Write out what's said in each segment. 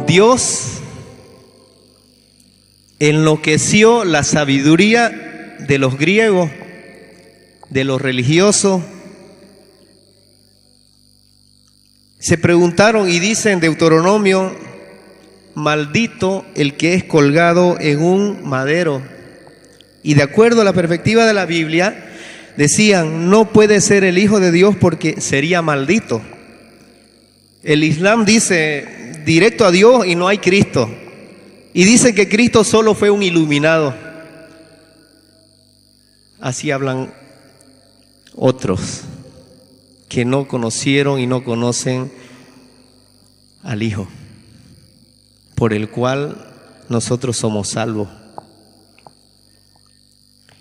Dios enloqueció la sabiduría de los griegos, de los religiosos. Se preguntaron y dicen en Deuteronomio: maldito el que es colgado en un madero. Y de acuerdo a la perspectiva de la Biblia, decían: no puede ser el Hijo de Dios porque sería maldito. El Islam dice directo a Dios y no hay Cristo. Y dice que Cristo solo fue un iluminado. Así hablan otros que no conocieron y no conocen al Hijo, por el cual nosotros somos salvos.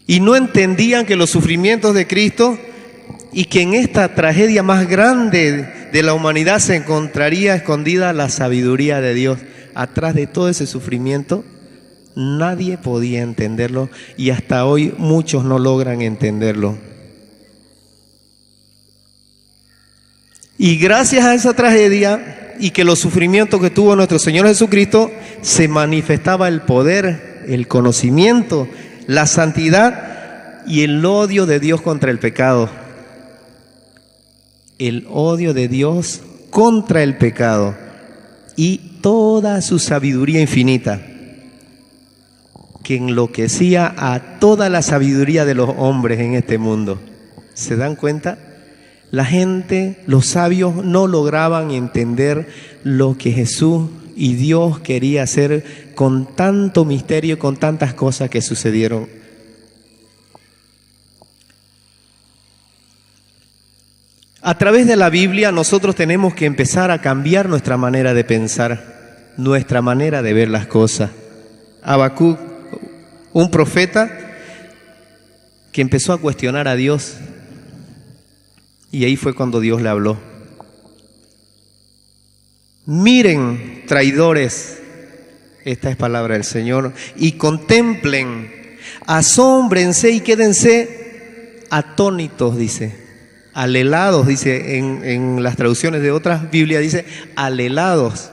Y no entendían que los sufrimientos de Cristo y que en esta tragedia más grande de la humanidad se encontraría escondida la sabiduría de Dios. Atrás de todo ese sufrimiento, nadie podía entenderlo y hasta hoy muchos no logran entenderlo. Y gracias a esa tragedia y que los sufrimientos que tuvo nuestro Señor Jesucristo, se manifestaba el poder, el conocimiento, la santidad y el odio de Dios contra el pecado. El odio de Dios contra el pecado y toda su sabiduría infinita, que enloquecía a toda la sabiduría de los hombres en este mundo. ¿Se dan cuenta? La gente, los sabios, no lograban entender lo que Jesús y Dios quería hacer con tanto misterio, con tantas cosas que sucedieron. A través de la Biblia nosotros tenemos que empezar a cambiar nuestra manera de pensar, nuestra manera de ver las cosas. Habacuc, un profeta que empezó a cuestionar a Dios, y ahí fue cuando Dios le habló. Miren, traidores, esta es palabra del Señor, y contemplen, asómbrense y quédense atónitos, dice. Alelados, dice en las traducciones de otras Biblias, dice alelados,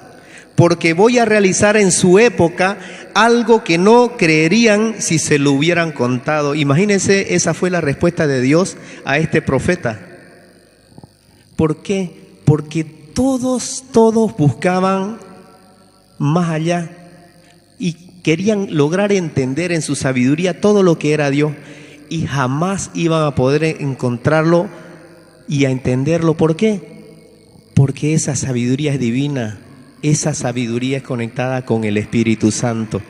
porque voy a realizar en su época algo que no creerían si se lo hubieran contado. Imagínense, esa fue la respuesta de Dios a este profeta. ¿Por qué? Porque todos buscaban más allá y querían lograr entender en su sabiduría todo lo que era Dios, y jamás iban a poder encontrarlo y a entenderlo. ¿Por qué? Porque esa sabiduría es divina, esa sabiduría es conectada con el Espíritu Santo.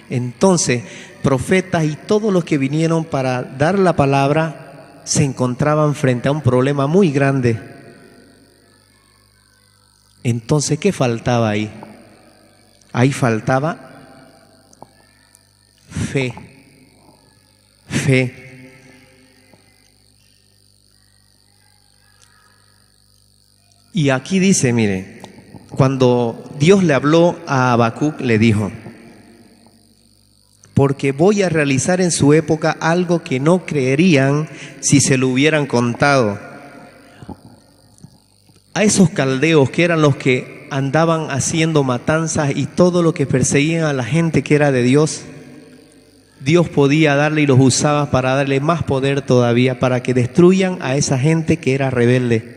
Entonces, profetas y todos los que vinieron para dar la palabra se encontraban frente a un problema muy grande. Entonces, ¿qué faltaba ahí? Ahí faltaba fe. Fe. Y aquí dice, mire, cuando Dios le habló a Habacuc, le dijo: porque voy a realizar en su época algo que no creerían si se lo hubieran contado. A esos caldeos, que eran los que andaban haciendo matanzas y todo lo que perseguían a la gente que era de Dios, Dios podía darle y los usaba para darle más poder todavía, para que destruyan a esa gente que era rebelde,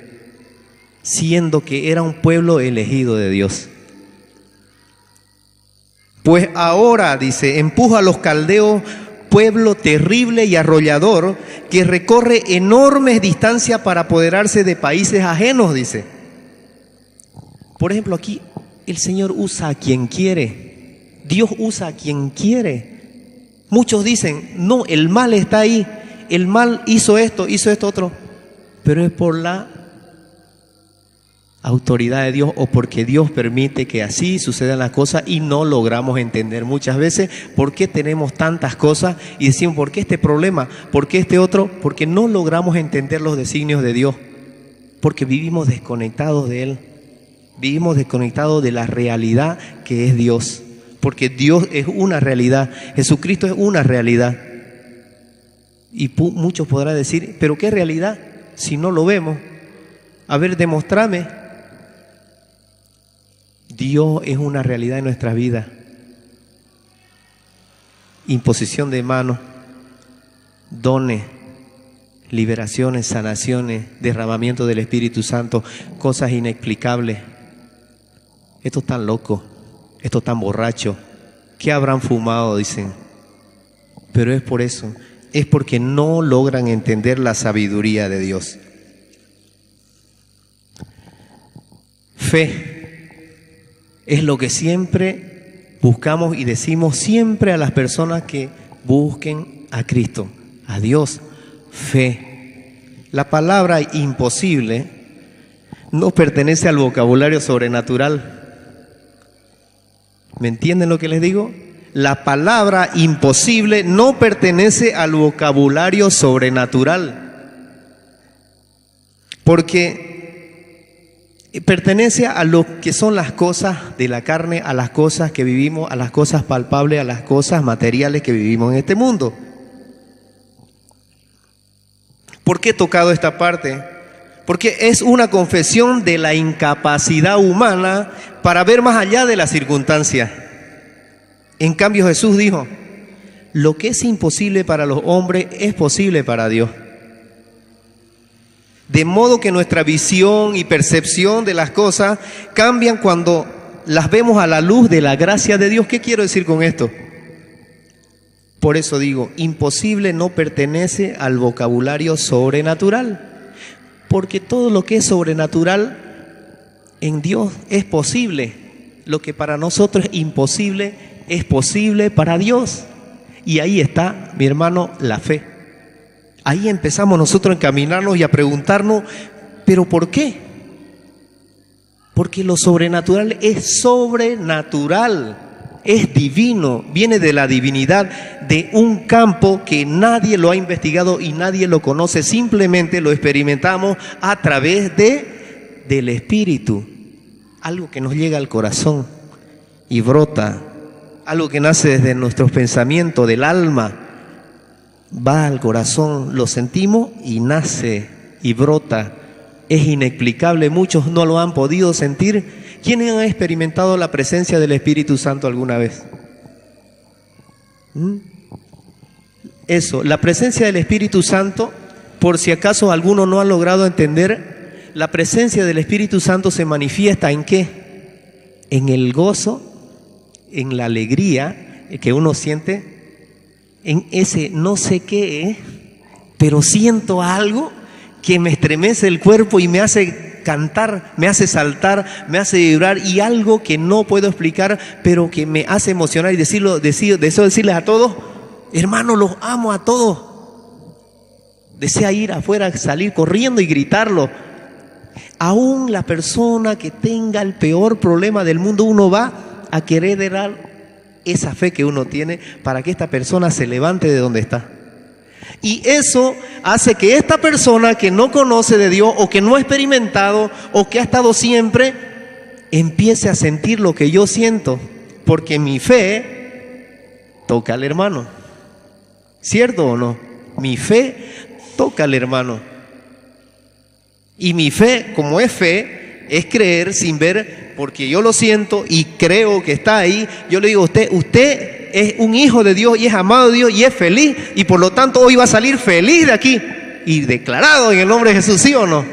siendo que era un pueblo elegido de Dios. Pues ahora, dice, empuja a los caldeos, pueblo terrible y arrollador, que recorre enormes distancias para apoderarse de países ajenos, dice. Por ejemplo, aquí el Señor usa a quien quiere, Dios usa a quien quiere. Muchos dicen: no, el mal está ahí, el mal hizo esto otro, pero es por la autoridad de Dios, o porque Dios permite que así sucedan las cosas y no logramos entender muchas veces por qué tenemos tantas cosas y decimos: ¿por qué este problema? ¿Por qué este otro? Porque no logramos entender los designios de Dios, porque vivimos desconectados de Él, vivimos desconectados de la realidad que es Dios, porque Dios es una realidad, Jesucristo es una realidad. Y muchos podrán decir: ¿pero qué realidad si no lo vemos? A ver, demostrame. Dios es una realidad en nuestras vidas. Imposición de manos, dones, liberaciones, sanaciones, derramamiento del Espíritu Santo, cosas inexplicables. Estos están locos, estos están borrachos. ¿Qué habrán fumado? Dicen. Pero es por eso, es porque no logran entender la sabiduría de Dios. Fe es lo que siempre buscamos y decimos siempre a las personas que busquen a Cristo, a Dios. Fe. La palabra imposible no pertenece al vocabulario sobrenatural. ¿Me entienden lo que les digo? La palabra imposible no pertenece al vocabulario sobrenatural, porque pertenece a lo que son las cosas de la carne, a las cosas que vivimos, a las cosas palpables, a las cosas materiales que vivimos en este mundo. ¿Por qué he tocado esta parte? Porque es una confesión de la incapacidad humana para ver más allá de las circunstancias. En cambio, Jesús dijo, lo que es imposible para los hombres es posible para Dios. De modo que nuestra visión y percepción de las cosas cambian cuando las vemos a la luz de la gracia de Dios. ¿Qué quiero decir con esto? Por eso digo, imposible no pertenece al vocabulario sobrenatural, porque todo lo que es sobrenatural en Dios es posible. Lo que para nosotros es imposible es posible para Dios. Y ahí está, mi hermano, la fe. Ahí empezamos nosotros a encaminarnos y a preguntarnos, ¿pero por qué? Porque lo sobrenatural es sobrenatural. Es divino, viene de la divinidad, de un campo que nadie lo ha investigado y nadie lo conoce, simplemente lo experimentamos a través del Espíritu, algo que nos llega al corazón y brota, algo que nace desde nuestros pensamientos, del alma, va al corazón, lo sentimos y nace y brota, es inexplicable, muchos no lo han podido sentir. ¿Quiénes han experimentado la presencia del Espíritu Santo alguna vez? Eso, la presencia del Espíritu Santo, por si acaso algunos no han logrado entender, la presencia del Espíritu Santo se manifiesta ¿en qué? En el gozo, en la alegría que uno siente, en ese no sé qué, pero siento algo que me estremece el cuerpo y me hace cantar, me hace saltar, me hace vibrar, y algo que no puedo explicar, pero que me hace emocionar y deseo decirles a todos, hermano, los amo a todos. Desea ir afuera, salir corriendo y gritarlo. Aún la persona que tenga el peor problema del mundo, uno va a querer dar esa fe que uno tiene para que esta persona se levante de donde está. Y eso hace que esta persona que no conoce de Dios o que no ha experimentado o que ha estado siempre, empiece a sentir lo que yo siento, porque mi fe toca al hermano. ¿Cierto o no? Mi fe toca al hermano. Y mi fe, como es fe, es creer sin ver, porque yo lo siento y creo que está ahí. Yo le digo a usted es un hijo de Dios y es amado de Dios y es feliz, y por lo tanto hoy va a salir feliz de aquí y declarado en el nombre de Jesús, ¿sí o no?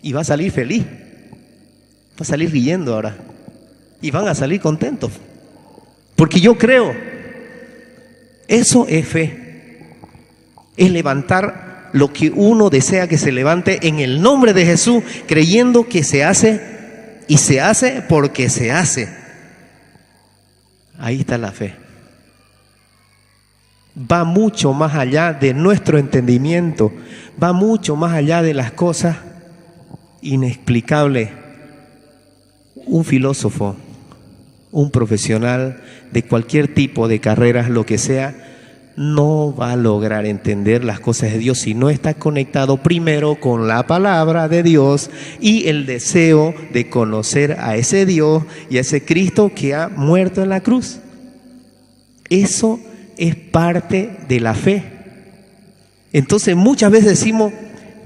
Y va a salir feliz, va a salir riendo ahora y van a salir contentos, porque yo creo. Eso es fe, es levantar lo que uno desea que se levante en el nombre de Jesús, creyendo que se hace, y se hace porque se hace. Ahí está la fe. Va mucho más allá de nuestro entendimiento, va mucho más allá de las cosas inexplicables. Un filósofo, un profesional de cualquier tipo de carreras, lo que sea, no va a lograr entender las cosas de Dios si no está conectado primero con la palabra de Dios y el deseo de conocer a ese Dios y a ese Cristo que ha muerto en la cruz. Eso es parte de la fe. Entonces muchas veces decimos,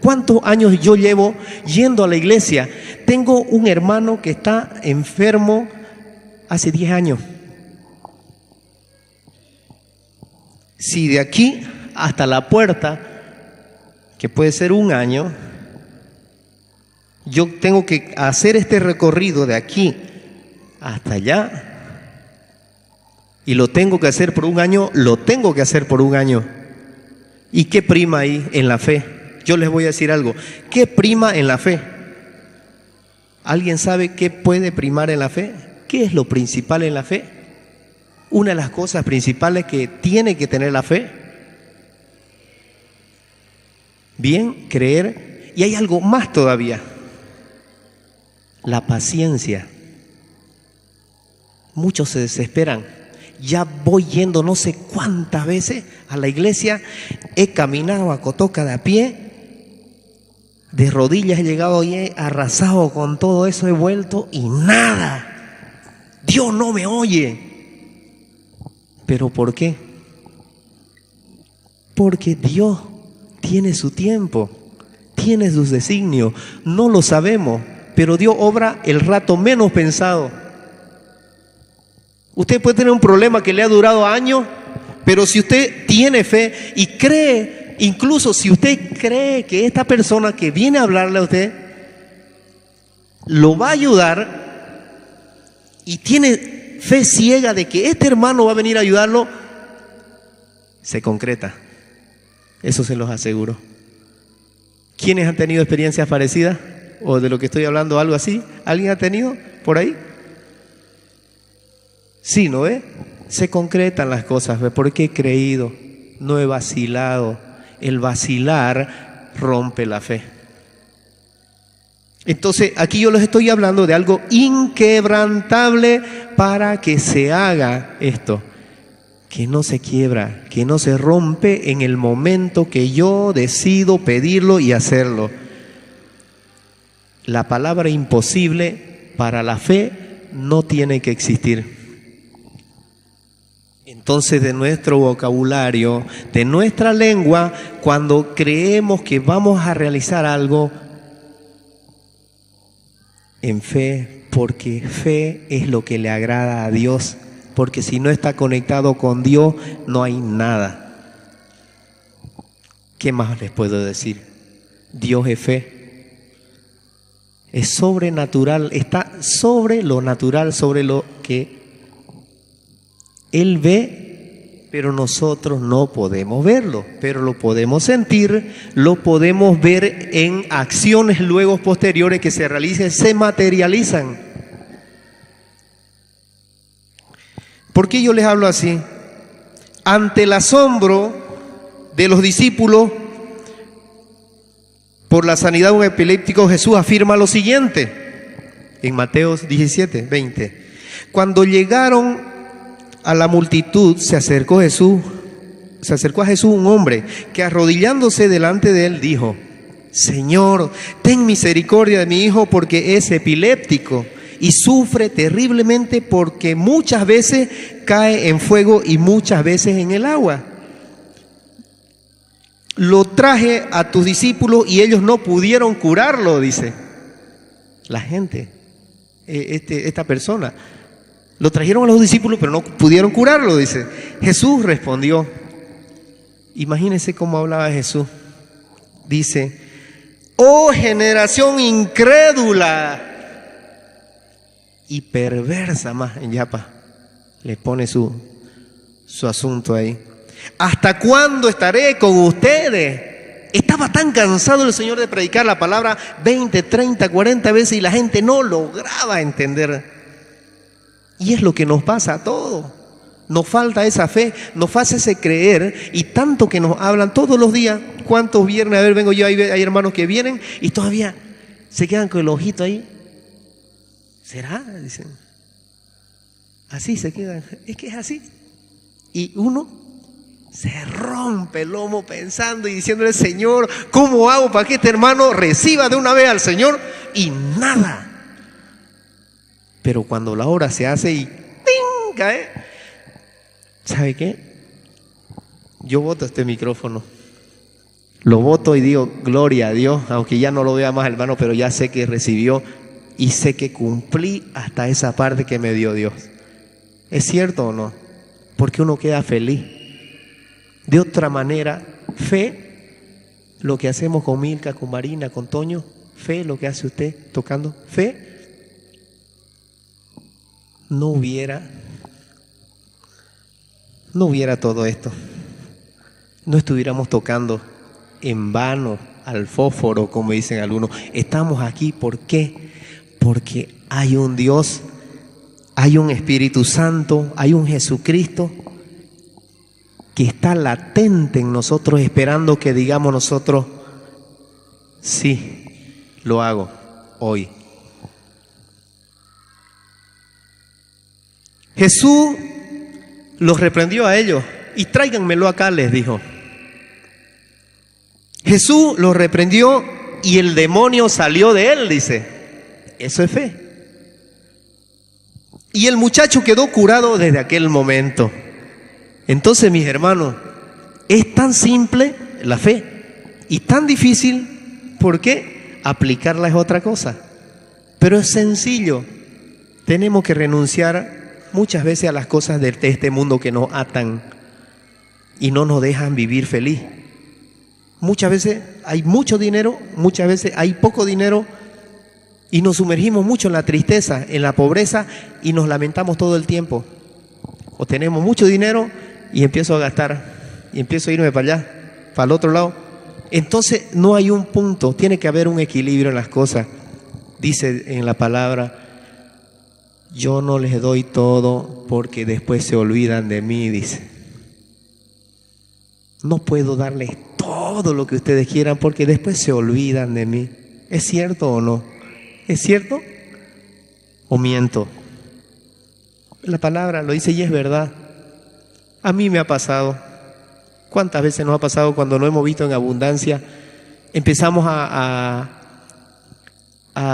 ¿Cuántos años yo llevo yendo a la iglesia? Tengo un hermano que está enfermo hace 10 años. Si de aquí hasta la puerta, que puede ser 1 año, yo tengo que hacer este recorrido de aquí hasta allá, y lo tengo que hacer por 1 año, lo tengo que hacer por 1 año. ¿Y qué prima ahí en la fe? Yo les voy a decir algo. ¿Qué prima en la fe? ¿Alguien sabe qué puede primar en la fe? ¿Qué es lo principal en la fe? Una de las cosas principales que tiene que tener la fe. Bien, creer. Y hay algo más todavía. La paciencia. Muchos se desesperan. Ya voy yendo no sé cuántas veces a la iglesia, he caminado a cotoca de a pie, de rodillas he llegado y he arrasado con todo eso, he vuelto y nada. Dios no me oye. ¿Pero por qué? Porque Dios tiene su tiempo, tiene sus designios, no lo sabemos, pero Dios obra el rato menos pensado. Usted puede tener un problema que le ha durado años, pero si usted tiene fe y cree, incluso si usted cree que esta persona que viene a hablarle a usted lo va a ayudar y tiene fe ciega de que este hermano va a venir a ayudarlo, se concreta. Eso se los aseguro. ¿Quiénes han tenido experiencias parecidas? ¿O de lo que estoy hablando, algo así? ¿Alguien ha tenido por ahí? Sí, ¿no ve? Se concretan las cosas, ¿ve? Porque he creído, no he vacilado. El vacilar rompe la fe. Entonces, aquí yo les estoy hablando de algo inquebrantable para que se haga esto. Que no se quiebra, que no se rompe en el momento que yo decido pedirlo y hacerlo. La palabra imposible para la fe no tiene que existir. Entonces, de nuestro vocabulario, de nuestra lengua, cuando creemos que vamos a realizar algo en fe, porque fe es lo que le agrada a Dios, porque si no está conectado con Dios, no hay nada. ¿Qué más les puedo decir? Dios es fe. Es sobrenatural, está sobre lo natural, sobre lo que Él ve, pero nosotros no podemos verlo, pero lo podemos sentir, lo podemos ver en acciones luego posteriores que se realicen, se materializan. ¿Por qué yo les hablo así? Ante el asombro de los discípulos por la sanidad de un epiléptico, Jesús afirma lo siguiente en Mateo 17, 20. Cuando llegaron a la multitud, se acercó a Jesús un hombre que, arrodillándose delante de él, dijo: Señor, ten misericordia de mi hijo, porque es epiléptico y sufre terriblemente, porque muchas veces cae en fuego y muchas veces en el agua. Lo traje a tus discípulos y ellos no pudieron curarlo, dice la gente, esta persona. Lo trajeron a los discípulos, pero no pudieron curarlo, dice. Jesús respondió. Imagínense cómo hablaba Jesús. Dice: oh generación incrédula y perversa, más en Yapa le pone su asunto ahí. ¿Hasta cuándo estaré con ustedes? Estaba tan cansado el Señor de predicar la palabra 20, 30, 40 veces y la gente no lograba entender. Y es lo que nos pasa a todos. Nos falta esa fe, nos falta ese creer, y tanto que nos hablan todos los días. ¿Cuántos viernes? A ver, vengo yo, hay hermanos que vienen y todavía se quedan con el ojito ahí. ¿Será? Dicen. Así se quedan. Es que es así. Y uno se rompe el lomo pensando y diciéndole: Señor, ¿cómo hago para que este hermano reciba de una vez al Señor? Y nada. Pero cuando la obra se hace y ¡ping! Cae. ¿Sabe qué? Yo boto este micrófono. Lo voto y digo, gloria a Dios, aunque ya no lo vea más, hermano, pero ya sé que recibió y sé que cumplí hasta esa parte que me dio Dios. ¿Es cierto o no? Porque uno queda feliz. De otra manera, fe, lo que hacemos con Milka, con Marina, con Toño, fe, lo que hace usted tocando, fe, no hubiera todo esto. No estuviéramos tocando en vano al fósforo, como dicen algunos. Estamos aquí, ¿por qué? Porque hay un Dios, hay un Espíritu Santo, hay un Jesucristo que está latente en nosotros, esperando que digamos nosotros, sí, lo hago hoy. Jesús los reprendió a ellos y tráiganmelo acá, les dijo. Jesús los reprendió y el demonio salió de él, dice. Eso es fe. Y el muchacho quedó curado desde aquel momento. Entonces, mis hermanos, es tan simple la fe y tan difícil, ¿por qué? Aplicarla es otra cosa. Pero es sencillo. Tenemos que renunciar muchas veces a las cosas de este mundo que nos atan y no nos dejan vivir feliz. Muchas veces hay mucho dinero, muchas veces hay poco dinero y nos sumergimos mucho en la tristeza, en la pobreza y nos lamentamos todo el tiempo. O tenemos mucho dinero y empiezo a gastar y empiezo a irme para allá, para el otro lado. Entonces no hay un punto, tiene que haber un equilibrio en las cosas. Dice en la palabra, yo no les doy todo porque después se olvidan de mí, dice. No puedo darles todo lo que ustedes quieran porque después se olvidan de mí. ¿Es cierto o no? ¿Es cierto o miento? La palabra lo dice y es verdad. A mí me ha pasado. ¿Cuántas veces nos ha pasado cuando no hemos visto en abundancia? Empezamos a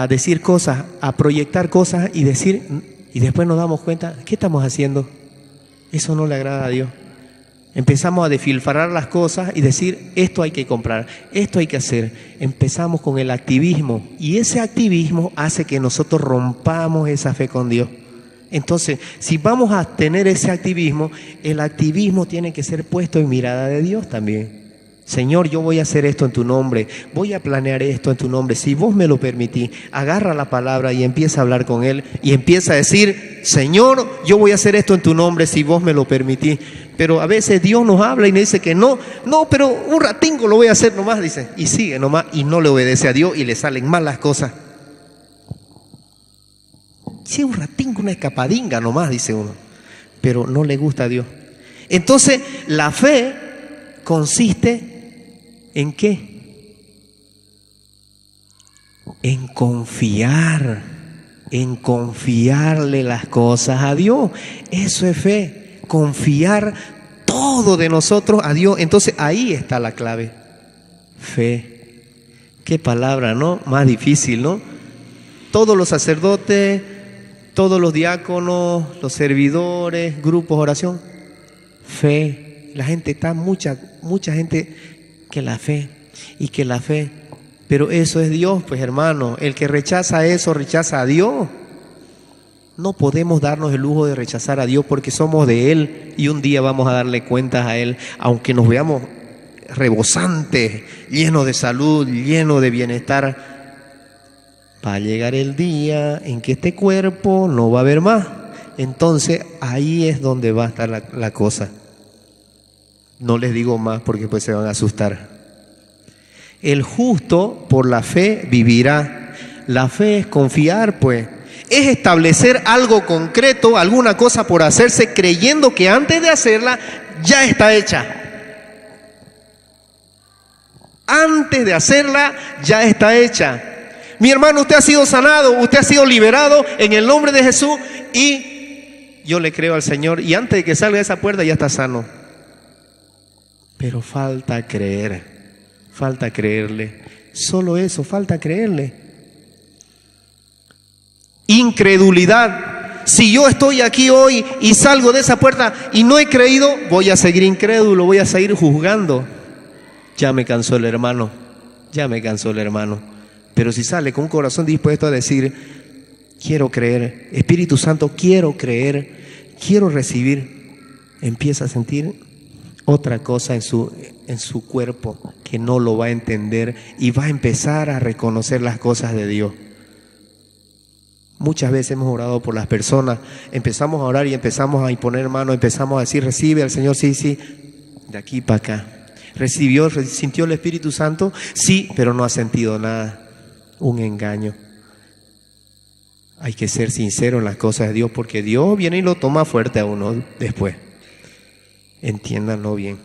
decir cosas, a proyectar cosas y después nos damos cuenta, ¿qué estamos haciendo? Eso no le agrada a Dios. Empezamos a desfilfarar las cosas y decir, esto hay que comprar, esto hay que hacer. Empezamos con el activismo y ese activismo hace que nosotros rompamos esa fe con Dios. Entonces, si vamos a tener ese activismo, el activismo tiene que ser puesto en mirada de Dios también. Señor, yo voy a hacer esto en tu nombre, voy a planear esto en tu nombre. Si vos me lo permitís, agarra la palabra y empieza a hablar con Él y empieza a decir, Señor, yo voy a hacer esto en tu nombre si vos me lo permitís. Pero a veces Dios nos habla y nos dice que no, pero un ratingo lo voy a hacer nomás, dice. Y sigue nomás y no le obedece a Dios y le salen mal las cosas. Sí, un ratingo, una escapadinga nomás, dice uno. Pero no le gusta a Dios. Entonces, la fe consiste ¿en qué? En confiar, en confiarle las cosas a Dios. Eso es fe, confiar todo de nosotros a Dios. Entonces ahí está la clave, fe. Qué palabra, ¿no? Más difícil, ¿no? Todos los sacerdotes, todos los diáconos, los servidores, grupos de oración, fe. La gente está, mucha gente que la fe y que la fe, pero eso es Dios, pues hermano. El que rechaza eso, rechaza a Dios. No podemos darnos el lujo de rechazar a Dios porque somos de Él y un día vamos a darle cuentas a Él, aunque nos veamos rebosantes, llenos de salud, llenos de bienestar. Va a llegar el día en que este cuerpo no va a haber más. Entonces ahí es donde va a estar la cosa. No les digo más porque pues se van a asustar. El justo por la fe vivirá. La fe es confiar, pues. Es establecer algo concreto, alguna cosa por hacerse, creyendo que antes de hacerla ya está hecha. Antes de hacerla ya está hecha. Mi hermano, usted ha sido sanado, usted ha sido liberado en el nombre de Jesús y yo le creo al Señor y antes de que salga de esa puerta ya está sano. Pero falta creer, falta creerle. Solo eso, falta creerle. Incredulidad. Si yo estoy aquí hoy y salgo de esa puerta y no he creído, voy a seguir incrédulo, voy a seguir juzgando. ya me cansó el hermano, ya me cansó el hermano. Pero si sale con un corazón dispuesto a decir, quiero creer, Espíritu Santo, quiero creer, quiero recibir, empieza a sentir otra cosa en su cuerpo que no lo va a entender y va a empezar a reconocer las cosas de Dios. Muchas veces hemos orado por las personas, empezamos a orar y empezamos a imponer manos, empezamos a decir, recibe al Señor, sí, sí, de aquí para acá. ¿Sintió el Espíritu Santo? Sí, pero no ha sentido nada. Un engaño. Hay que ser sincero en las cosas de Dios, porque Dios viene y lo toma fuerte a uno después. Entiéndanlo bien.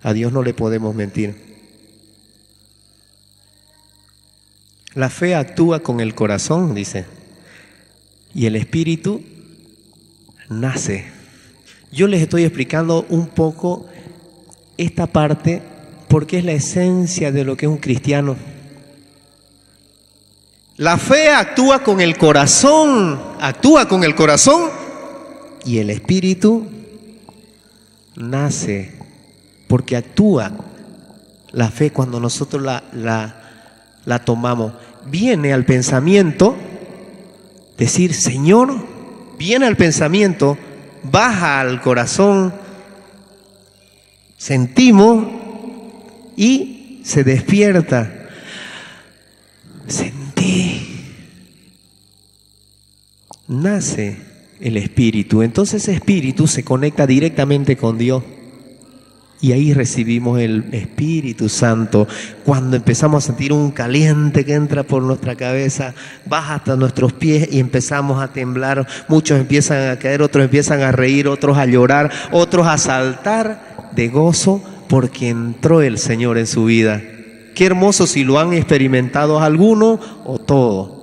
A Dios no le podemos mentir. La fe actúa con el corazón, dice, y el Espíritu nace. Yo les estoy explicando un poco esta parte porque es la esencia de lo que es un cristiano. La fe actúa con el corazón, y el Espíritu nace porque actúa. La fe, cuando nosotros la tomamos, viene al pensamiento, decir Señor, viene al pensamiento, baja al corazón, sentimos y se despierta. Sentí. Nace el Espíritu. Entonces ese Espíritu se conecta directamente con Dios. Y ahí recibimos el Espíritu Santo. Cuando empezamos a sentir un caliente que entra por nuestra cabeza, baja hasta nuestros pies y empezamos a temblar. Muchos empiezan a caer, otros empiezan a reír, otros a llorar, otros a saltar de gozo porque entró el Señor en su vida. Qué hermoso si lo han experimentado alguno o todo.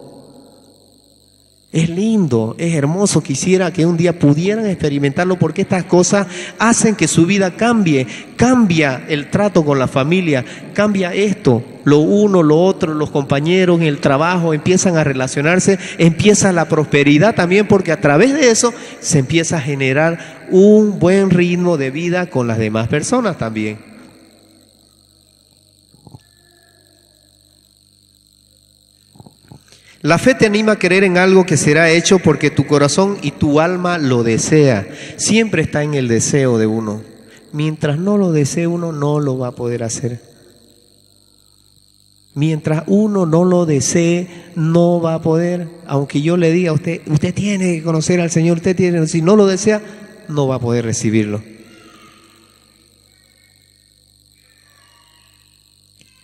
Es lindo, es hermoso. Quisiera que un día pudieran experimentarlo porque estas cosas hacen que su vida cambie. Cambia el trato con la familia, cambia esto, lo uno, lo otro, los compañeros en el trabajo empiezan a relacionarse, empieza la prosperidad también porque a través de eso se empieza a generar un buen ritmo de vida con las demás personas también. La fe te anima a creer en algo que será hecho porque tu corazón y tu alma lo desea. Siempre está en el deseo de uno. Mientras no lo desee uno, no lo va a poder hacer. Mientras uno no lo desee, no va a poder. Aunque yo le diga a usted, usted tiene que conocer al Señor, si no lo desea, no va a poder recibirlo.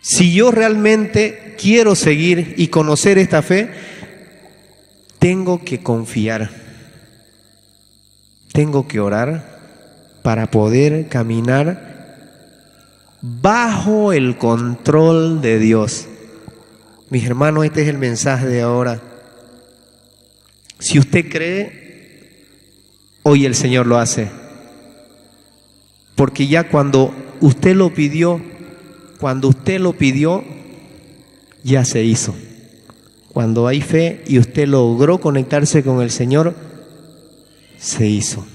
Si yo realmente quiero seguir y conocer esta fe, tengo que confiar, tengo que orar para poder caminar bajo el control de Dios. Mis hermanos, este es el mensaje de ahora. Si usted cree, hoy el Señor lo hace. Porque ya cuando usted lo pidió, ya se hizo. Cuando hay fe y usted logró conectarse con el Señor, se hizo.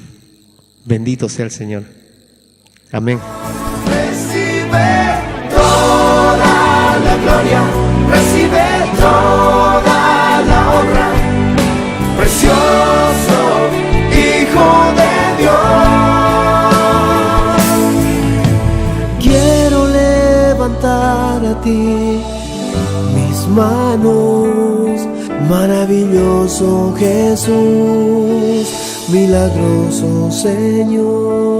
Bendito sea el Señor. Amén. Recibe toda la gloria, recibe toda la honra, precioso Hijo de Dios. Quiero levantar a ti mis manos, maravilloso Jesús, milagroso Señor.